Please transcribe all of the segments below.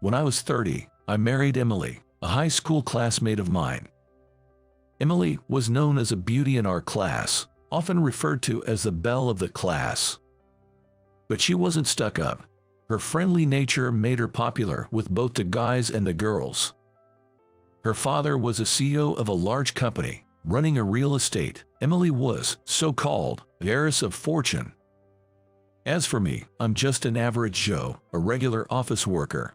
When I was 30, I married Emily, a high school classmate of mine. Emily was known as a beauty in our class, often referred to as the belle of the class. But she wasn't stuck up. Her friendly nature made her popular with both the guys and the girls. Her father was a CEO of a large company, running a real estate. Emily was, so-called, the heiress of fortune. As for me, I'm just an average Joe, a regular office worker.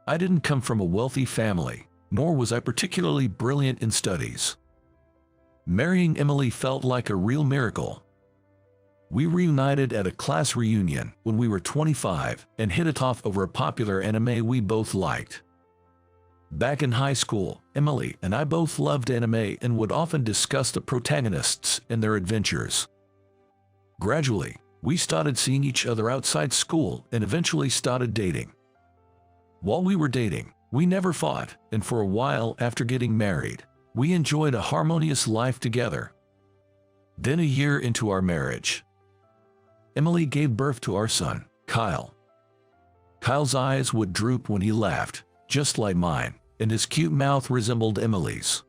I didn't come from a wealthy family, nor was I particularly brilliant in studies. Marrying Emily felt like a real miracle. We reunited at a class reunion when we were 25 and hit it off over a popular anime we both liked. Back in high school, Emily and I both loved anime and would often discuss the protagonists and their adventures. Gradually, we started seeing each other outside school and eventually started dating. While we were dating, we never fought, and for a while after getting married, we enjoyed a harmonious life together. Then a year into our marriage, Emily gave birth to our son, Kyle. Kyle's eyes would droop when he laughed, just like mine, and his cute mouth resembled Emily's.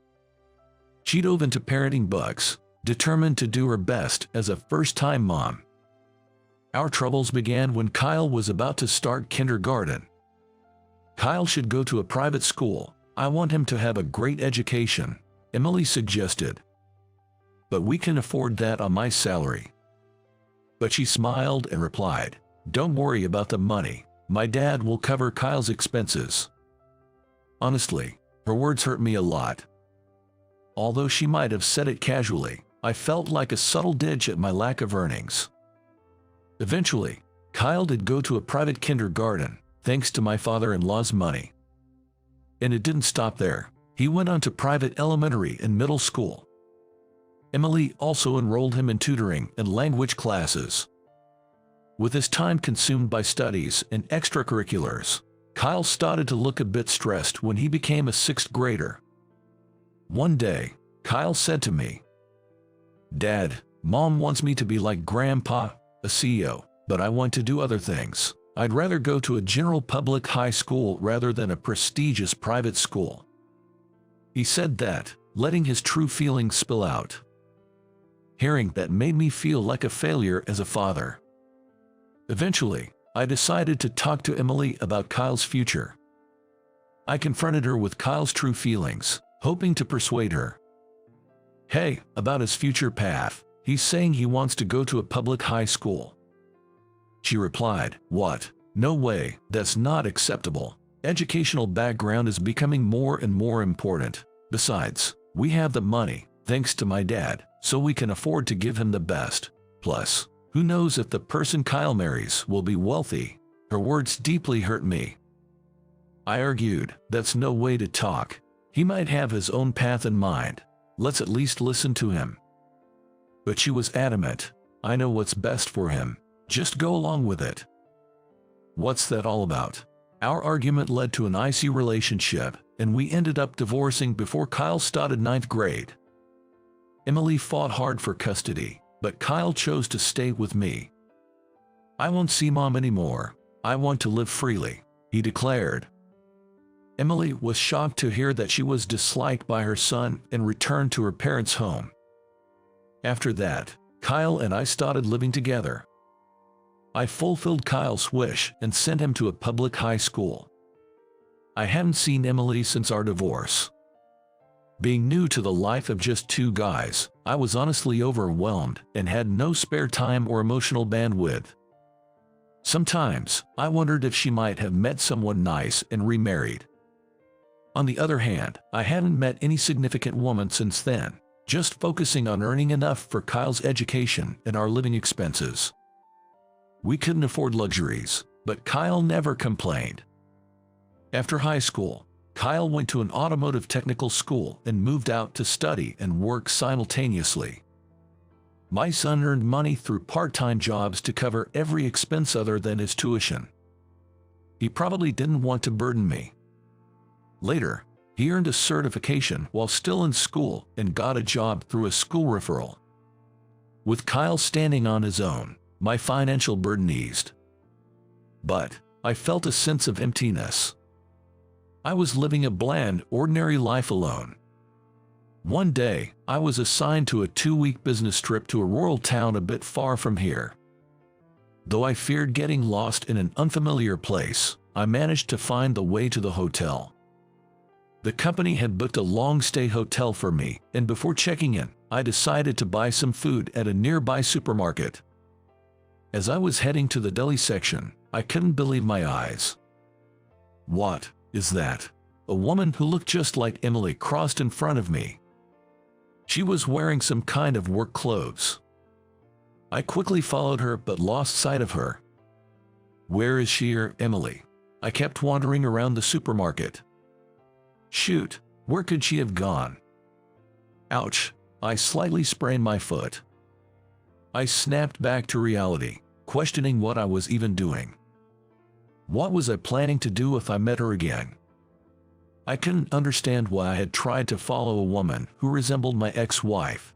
She dove into parenting bugs, determined to do her best as a first-time mom. Our troubles began when Kyle was about to start kindergarten. Kyle should go to a private school. I want him to have a great education, Emily suggested. But we can afford that on my salary. But she smiled and replied, "Don't worry about the money. My dad will cover Kyle's expenses." Honestly, her words hurt me a lot. Although she might have said it casually, I felt like a subtle dig at my lack of earnings. Eventually, Kyle did go to a private kindergarten, thanks to my father-in-law's money. And it didn't stop there. He went on to private elementary and middle school. Emily also enrolled him in tutoring and language classes. With his time consumed by studies and extracurriculars, Kyle started to look a bit stressed when he became a 6th grader. One day, Kyle said to me, "Dad, Mom wants me to be like Grandpa, a CEO, but I want to do other things. I'd rather go to a general public high school rather than a prestigious private school." He said that, letting his true feelings spill out. Hearing that made me feel like a failure as a father. Eventually, I decided to talk to Emily about Kyle's future. I confronted her with Kyle's true feelings, hoping to persuade her. "Hey, about his future path, he's saying he wants to go to a public high school." She replied, "What? No way, that's not acceptable. Educational background is becoming more and more important. Besides, we have the money, thanks to my dad, so we can afford to give him the best. Plus, who knows if the person Kyle marries will be wealthy?" Her words deeply hurt me. I argued, "That's no way to talk. He might have his own path in mind. Let's at least listen to him." But she was adamant. "I know what's best for him. Just go along with it." What's that all about? Our argument led to an icy relationship, and we ended up divorcing before Kyle started 9th grade. Emily fought hard for custody, but Kyle chose to stay with me. "I won't see Mom anymore. I want to live freely," he declared. Emily was shocked to hear that she was disliked by her son and returned to her parents' home. After that, Kyle and I started living together. I fulfilled Kyle's wish and sent him to a public high school. I hadn't seen Emily since our divorce. Being new to the life of just 2 guys, I was honestly overwhelmed and had no spare time or emotional bandwidth. Sometimes, I wondered if she might have met someone nice and remarried. On the other hand, I hadn't met any significant woman since then, just focusing on earning enough for Kyle's education and our living expenses. We couldn't afford luxuries, but Kyle never complained. After high school, Kyle went to an automotive technical school and moved out to study and work simultaneously. My son earned money through part-time jobs to cover every expense other than his tuition. He probably didn't want to burden me. Later, he earned a certification while still in school and got a job through a school referral. With Kyle standing on his own, my financial burden eased. But I felt a sense of emptiness. I was living a bland, ordinary life alone. One day, I was assigned to a 2-week business trip to a rural town a bit far from here. Though I feared getting lost in an unfamiliar place, I managed to find the way to the hotel. The company had booked a long-stay hotel for me, and before checking in, I decided to buy some food at a nearby supermarket. As I was heading to the deli section, I couldn't believe my eyes. What is that? A woman who looked just like Emily crossed in front of me. She was wearing some kind of work clothes. I quickly followed her but lost sight of her. Where is she or Emily? I kept wandering around the supermarket. Shoot, where could she have gone? Ouch, I slightly sprained my foot. I snapped back to reality, questioning what I was even doing. What was I planning to do if I met her again? I couldn't understand why I had tried to follow a woman who resembled my ex-wife.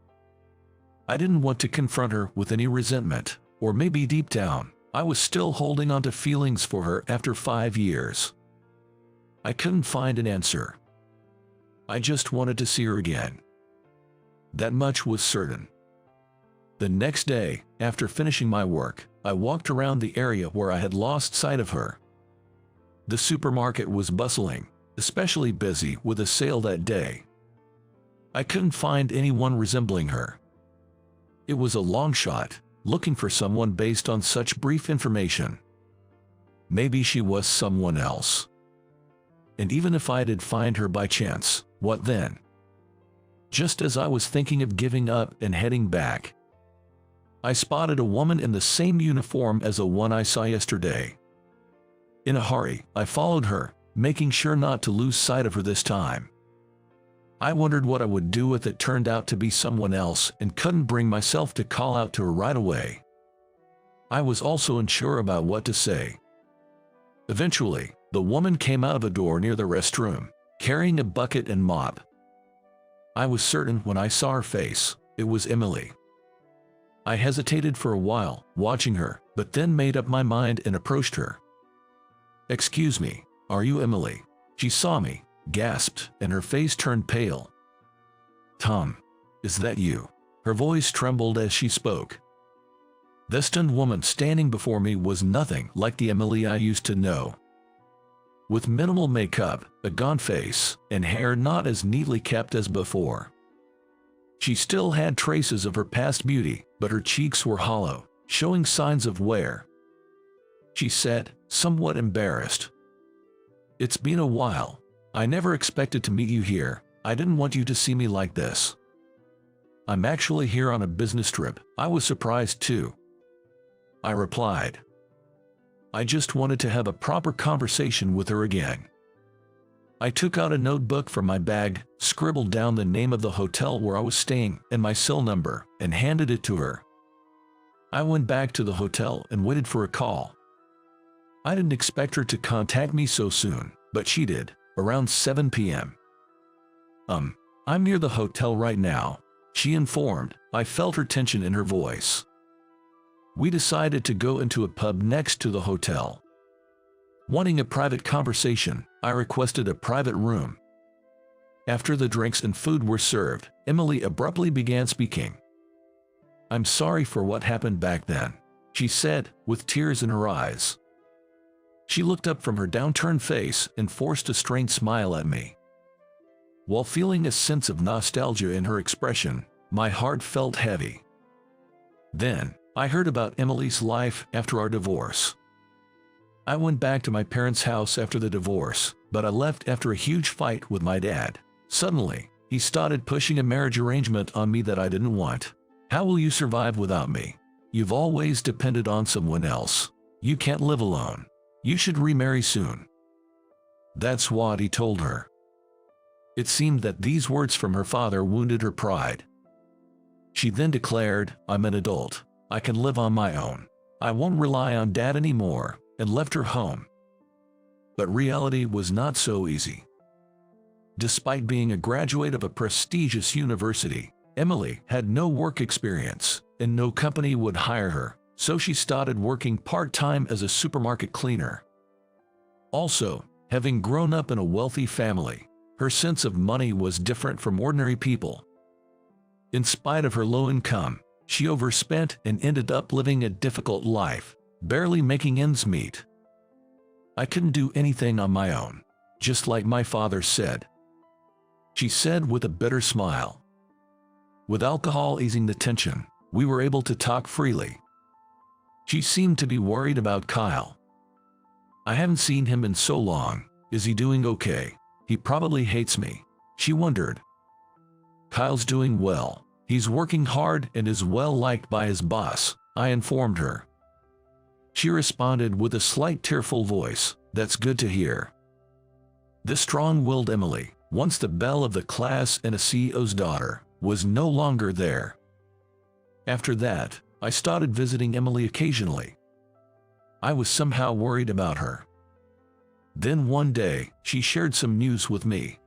I didn't want to confront her with any resentment, or maybe deep down, I was still holding on to feelings for her after 5 years. I couldn't find an answer. I just wanted to see her again. That much was certain. The next day, after finishing my work, I walked around the area where I had lost sight of her. The supermarket was bustling, especially busy with a sale that day. I couldn't find anyone resembling her. It was a long shot, looking for someone based on such brief information. Maybe she was someone else. And even if I did find her by chance, what then? Just as I was thinking of giving up and heading back, I spotted a woman in the same uniform as the one I saw yesterday. In a hurry, I followed her, making sure not to lose sight of her this time. I wondered what I would do if it turned out to be someone else and couldn't bring myself to call out to her right away. I was also unsure about what to say. Eventually, the woman came out of a door near the restroom, carrying a bucket and mop. I was certain when I saw her face, it was Emily. I hesitated for a while, watching her, but then made up my mind and approached her. "Excuse me, are you Emily?" She saw me, gasped, and her face turned pale. "Tom, is that you?" Her voice trembled as she spoke. The stunned woman standing before me was nothing like the Emily I used to know. With minimal makeup, a gaunt face, and hair not as neatly kept as before. She still had traces of her past beauty, but her cheeks were hollow, showing signs of wear. She said, somewhat embarrassed, "It's been a while. I never expected to meet you here. I didn't want you to see me like this." "I'm actually here on a business trip." I was surprised too. I replied. I just wanted to have a proper conversation with her again. I took out a notebook from my bag, scribbled down the name of the hotel where I was staying and my cell number, and handed it to her. I went back to the hotel and waited for a call. I didn't expect her to contact me so soon, but she did, around 7 p.m. "I'm near the hotel right now," she informed. I felt her tension in her voice. We decided to go into a pub next to the hotel. Wanting a private conversation, I requested a private room. After the drinks and food were served, Emily abruptly began speaking. "I'm sorry for what happened back then," she said, with tears in her eyes. She looked up from her downturned face and forced a strained smile at me. While feeling a sense of nostalgia in her expression, my heart felt heavy. Then, I heard about Emily's life after our divorce. I went back to my parents' house after the divorce, but I left after a huge fight with my dad. Suddenly, he started pushing a marriage arrangement on me that I didn't want. "How will you survive without me? You've always depended on someone else. You can't live alone. You should remarry soon." That's what he told her. It seemed that these words from her father wounded her pride. She then declared, "I'm an adult. I can live on my own. I won't rely on Dad anymore," and left her home. But reality was not so easy. Despite being a graduate of a prestigious university, Emily had no work experience, and no company would hire her, so she started working part-time as a supermarket cleaner. Also, having grown up in a wealthy family, her sense of money was different from ordinary people. In spite of her low income, she overspent and ended up living a difficult life, barely making ends meet. I couldn't do anything on my own, just like my father said, she said with a bitter smile. With alcohol easing the tension, we were able to talk freely. She seemed to be worried about Kyle. I haven't seen him in so long. Is he doing okay? He probably hates me, she wondered. Kyle's doing well. He's working hard and is well liked by his boss, I informed her. She responded with a slight tearful voice, that's good to hear. The strong-willed Emily, once the belle of the class and a CEO's daughter, was no longer there. After that, I started visiting Emily occasionally. I was somehow worried about her. Then one day, she shared some news with me.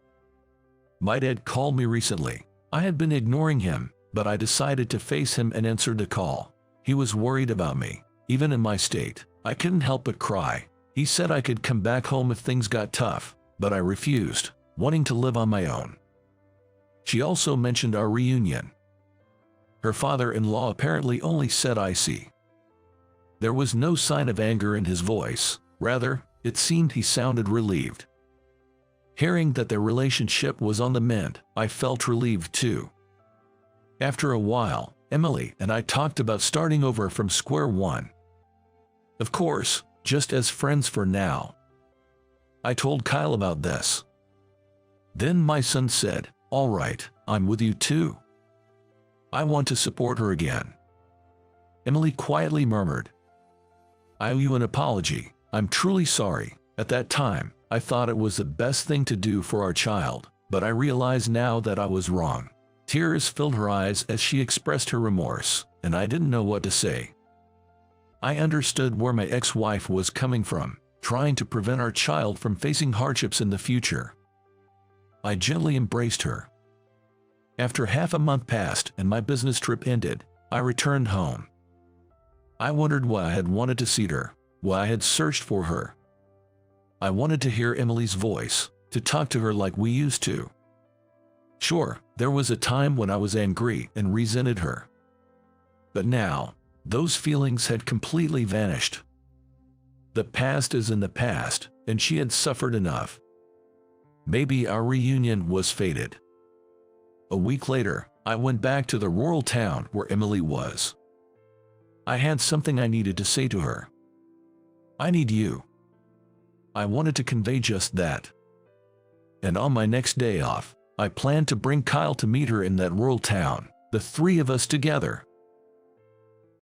My dad called me recently. I had been ignoring him, but I decided to face him and answered the call. He was worried about me. Even in my state, I couldn't help but cry. He said I could come back home if things got tough, but I refused, wanting to live on my own. She also mentioned our reunion. Her father-in-law apparently only said I see. There was no sign of anger in his voice. Rather, it seemed he sounded relieved. Hearing that their relationship was on the mend, I felt relieved too. After a while, Emily and I talked about starting over from square one. Of course, just as friends for now. I told Kyle about this. Then my son said, "All right, I'm with you too. I want to support her again." Emily quietly murmured, "I owe you an apology. I'm truly sorry. At that time, I thought it was the best thing to do for our child, but I realize now that I was wrong." Tears filled her eyes as she expressed her remorse, and I didn't know what to say. I understood where my ex-wife was coming from, trying to prevent our child from facing hardships in the future. I gently embraced her. After half a month passed and my business trip ended, I returned home. I wondered why I had wanted to see her, why I had searched for her. I wanted to hear Emily's voice, to talk to her like we used to. Sure, there was a time when I was angry and resented her. But now, those feelings had completely vanished. The past is in the past, and she had suffered enough. Maybe our reunion was fated. A week later, I went back to the rural town where Emily was. I had something I needed to say to her. I need you. I wanted to convey just that. And on my next day off, I planned to bring Kyle to meet her in that rural town, the three of us together.